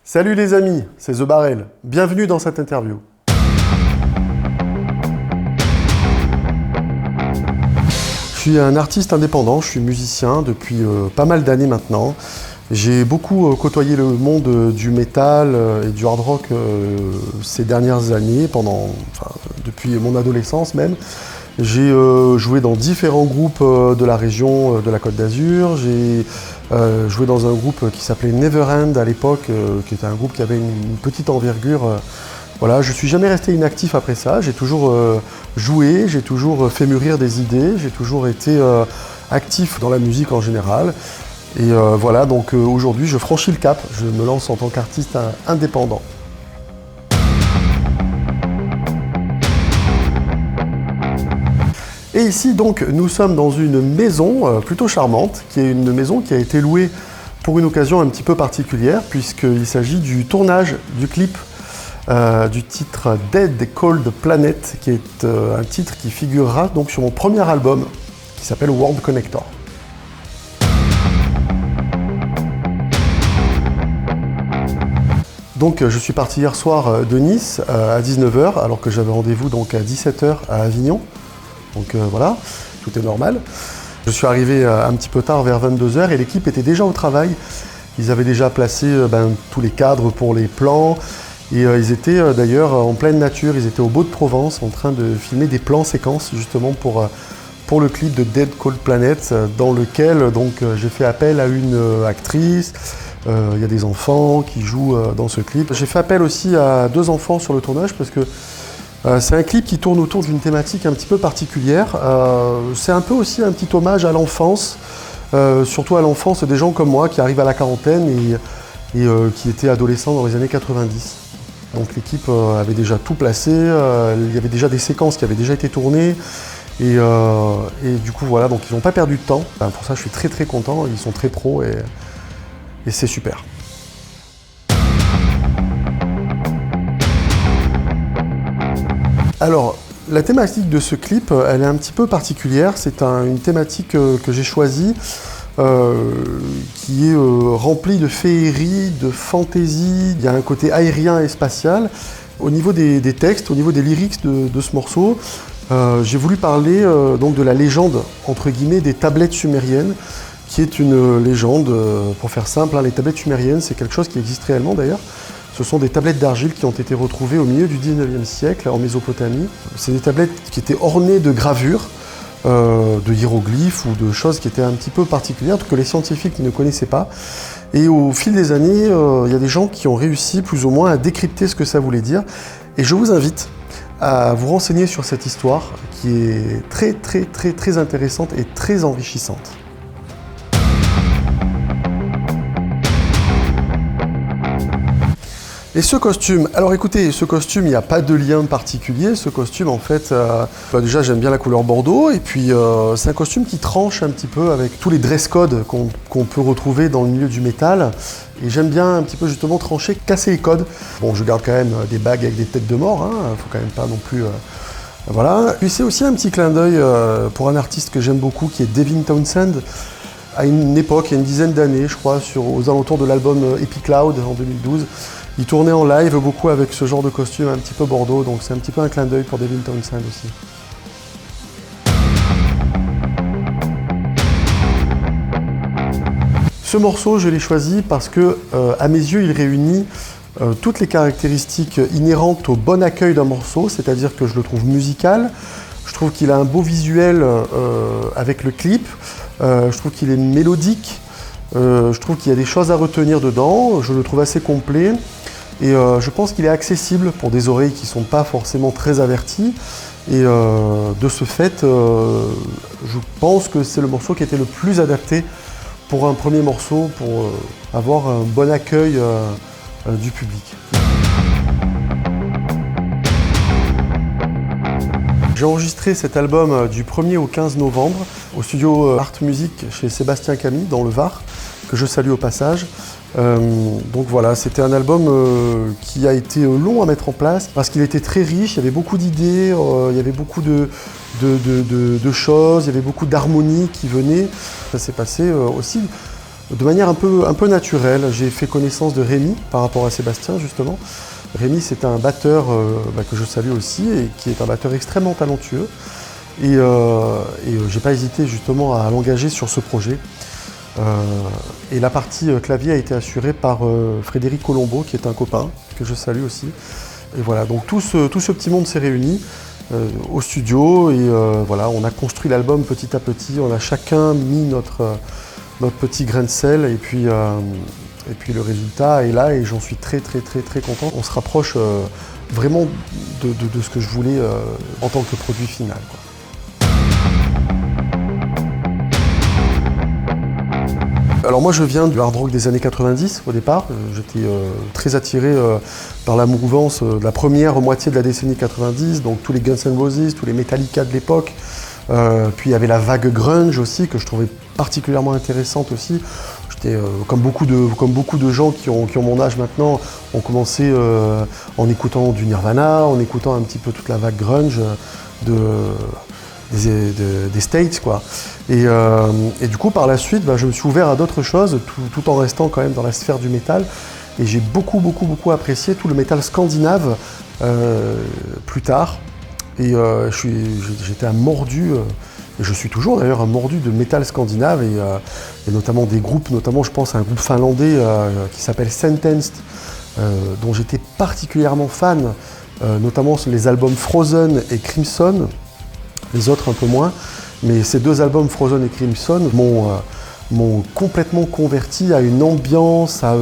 Salut les amis, c'est The Barrel. Bienvenue dans cette interview. Je suis un artiste indépendant, je suis musicien depuis pas mal d'années maintenant. J'ai beaucoup côtoyé le monde du métal et du hard rock ces dernières années, depuis mon adolescence même. J'ai joué dans différents groupes de la région de la Côte d'Azur. J'ai joué dans un groupe qui s'appelait Neverend à l'époque, qui était un groupe qui avait une petite envergure. Voilà, je ne suis jamais resté inactif après ça. J'ai toujours joué, j'ai toujours fait mûrir des idées, j'ai toujours été actif dans la musique en général. Et voilà, donc aujourd'hui, je franchis le cap. Je me lance en tant qu'artiste indépendant. Et ici, donc, nous sommes dans une maison plutôt charmante, qui est une maison qui a été louée pour une occasion un petit peu particulière, puisqu'il s'agit du tournage du clip du titre Dead Cold Planet, qui est un titre qui figurera donc sur mon premier album, qui s'appelle World Connector. Donc je suis parti hier soir de Nice à 19h, alors que j'avais rendez-vous donc à 17h à Avignon. Donc voilà, tout est normal. Je suis arrivé un petit peu tard, vers 22h, et l'équipe était déjà au travail. Ils avaient déjà placé tous les cadres pour les plans. Et ils étaient d'ailleurs en pleine nature, ils étaient au Beau-de-Provence en train de filmer des plans séquences justement pour le clip de Dead Cold Planet, dans lequel donc j'ai fait appel à une actrice. Il y a des enfants qui jouent dans ce clip. J'ai fait appel aussi à 2 enfants sur le tournage parce que c'est un clip qui tourne autour d'une thématique un petit peu particulière. C'est un peu aussi un petit hommage à l'enfance, surtout à l'enfance des gens comme moi qui arrivent à la quarantaine et qui étaient adolescents dans les années 90. Donc l'équipe avait déjà tout placé, il y avait déjà des séquences qui avaient déjà été tournées. Et du coup voilà, donc ils n'ont pas perdu de temps. Pour ça je suis très content, ils sont très pros et c'est super. Alors, la thématique de ce clip, elle est un petit peu particulière. C'est une thématique que j'ai choisie, qui est remplie de féerie, de fantaisie. Il y a un côté aérien et spatial. Au niveau des textes, au niveau des lyrics de ce morceau, j'ai voulu parler donc de la légende, entre guillemets, des tablettes sumériennes, qui est une légende, pour faire simple. Les tablettes sumériennes, c'est quelque chose qui existe réellement d'ailleurs. Ce sont des tablettes d'argile qui ont été retrouvées au milieu du 19e siècle en Mésopotamie. C'est des tablettes qui étaient ornées de gravures, de hiéroglyphes ou de choses qui étaient un petit peu particulières, que les scientifiques ne connaissaient pas. Et au fil des années, il y a des gens qui ont réussi plus ou moins à décrypter ce que ça voulait dire. Et je vous invite à vous renseigner sur cette histoire qui est très intéressante et très enrichissante. Et ce costume, alors écoutez, ce costume, il n'y a pas de lien particulier. Ce costume, en fait, déjà j'aime bien la couleur bordeaux, et puis c'est un costume qui tranche un petit peu avec tous les dress codes qu'on peut retrouver dans le milieu du métal. Et j'aime bien un petit peu justement trancher, casser les codes. Bon, je garde quand même des bagues avec des têtes de mort, faut quand même pas non plus... voilà. Puis c'est aussi un petit clin d'œil pour un artiste que j'aime beaucoup, qui est Devin Townsend. À une époque, il y a une dizaine d'années, je crois, aux alentours de l'album Epic Cloud en 2012. Il tournait en live beaucoup avec ce genre de costume un petit peu bordeaux, donc c'est un petit peu un clin d'œil pour Devin Townsend aussi. Ce morceau, je l'ai choisi parce que, à mes yeux, il réunit toutes les caractéristiques inhérentes au bon accueil d'un morceau, c'est-à-dire que je le trouve musical, je trouve qu'il a un beau visuel avec le clip, je trouve qu'il est mélodique, je trouve qu'il y a des choses à retenir dedans, je le trouve assez complet. Et je pense qu'il est accessible pour des oreilles qui ne sont pas forcément très averties. Et de ce fait, je pense que c'est le morceau qui était le plus adapté pour un premier morceau, pour avoir un bon accueil du public. J'ai enregistré cet album du 1er au 15 novembre au studio Art Music chez Sébastien Camille dans le Var, que je salue au passage. Donc voilà, c'était un album qui a été long à mettre en place parce qu'il était très riche, il y avait beaucoup d'idées, il y avait beaucoup de choses, il y avait beaucoup d'harmonies qui venaient. Ça s'est passé aussi de manière un peu naturelle. J'ai fait connaissance de Rémi par rapport à Sébastien justement. Rémi, c'est un batteur que je salue aussi et qui est un batteur extrêmement talentueux. Et j'ai pas hésité justement à l'engager sur ce projet. Et la partie clavier a été assurée par Frédéric Colombo, qui est un copain que je salue aussi. Et voilà, donc tout ce petit monde s'est réuni au studio et voilà, on a construit l'album petit à petit. On a chacun mis notre petit grain de sel et puis le résultat est là et j'en suis très content. On se rapproche vraiment de ce que je voulais en tant que produit final, quoi. Alors moi je viens du hard rock des années 90 au départ. J'étais très attiré par la mouvance de la première moitié de la décennie 90, donc tous les Guns N' Roses, tous les Metallica de l'époque. Puis il y avait la vague grunge aussi que je trouvais particulièrement intéressante aussi. J'étais comme beaucoup de gens qui ont mon âge maintenant, ont commencé en écoutant du Nirvana, en écoutant un petit peu toute la vague grunge des States, quoi. Et du coup, par la suite, je me suis ouvert à d'autres choses, tout en restant quand même dans la sphère du métal. Et j'ai beaucoup apprécié tout le métal scandinave plus tard. Et j'étais un mordu, et je suis toujours d'ailleurs un mordu de métal scandinave, et notamment des groupes, notamment je pense à un groupe finlandais qui s'appelle Sentenced, dont j'étais particulièrement fan, notamment les albums Frozen et Crimson. Les autres un peu moins, mais ces deux albums Frozen et Crimson m'ont complètement converti à une ambiance, à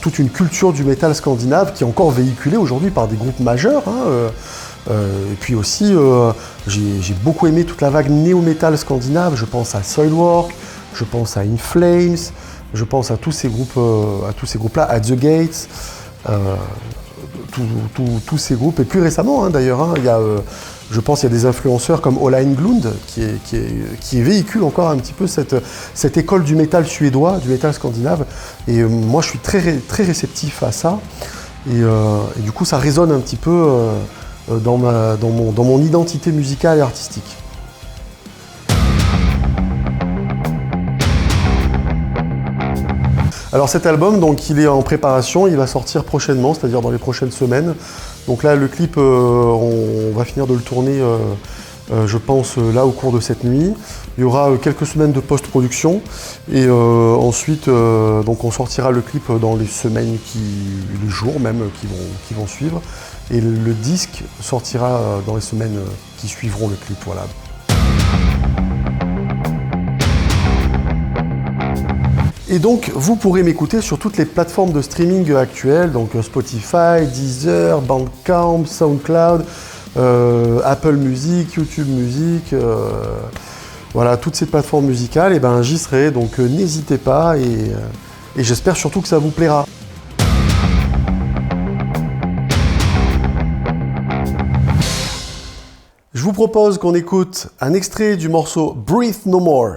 toute une culture du métal scandinave qui est encore véhiculée aujourd'hui par des groupes majeurs. Et puis aussi, j'ai beaucoup aimé toute la vague néo-métal scandinave. Je pense à Soilwork, je pense à In Flames, je pense à tous ces groupes-là, à The Gates. Tous ces groupes, et plus récemment d'ailleurs, je pense qu'il y a des influenceurs comme Ola Englund qui véhicule encore un petit peu cette école du métal suédois, du métal scandinave, et moi je suis très réceptif à ça, et du coup ça résonne un petit peu dans mon identité musicale et artistique. Alors cet album, donc, il est en préparation, il va sortir prochainement, c'est-à-dire dans les prochaines semaines. Donc là, le clip, on va finir de le tourner, je pense, là au cours de cette nuit. Il y aura quelques semaines de post-production et ensuite, donc on sortira le clip dans les semaines, les jours même qui vont suivre. Et le disque sortira dans les semaines qui suivront le clip, voilà. Et donc, vous pourrez m'écouter sur toutes les plateformes de streaming actuelles, donc Spotify, Deezer, Bandcamp, SoundCloud, Apple Music, YouTube Music, voilà, toutes ces plateformes musicales, et j'y serai, donc n'hésitez pas, et j'espère surtout que ça vous plaira. Je vous propose qu'on écoute un extrait du morceau Breathe No More.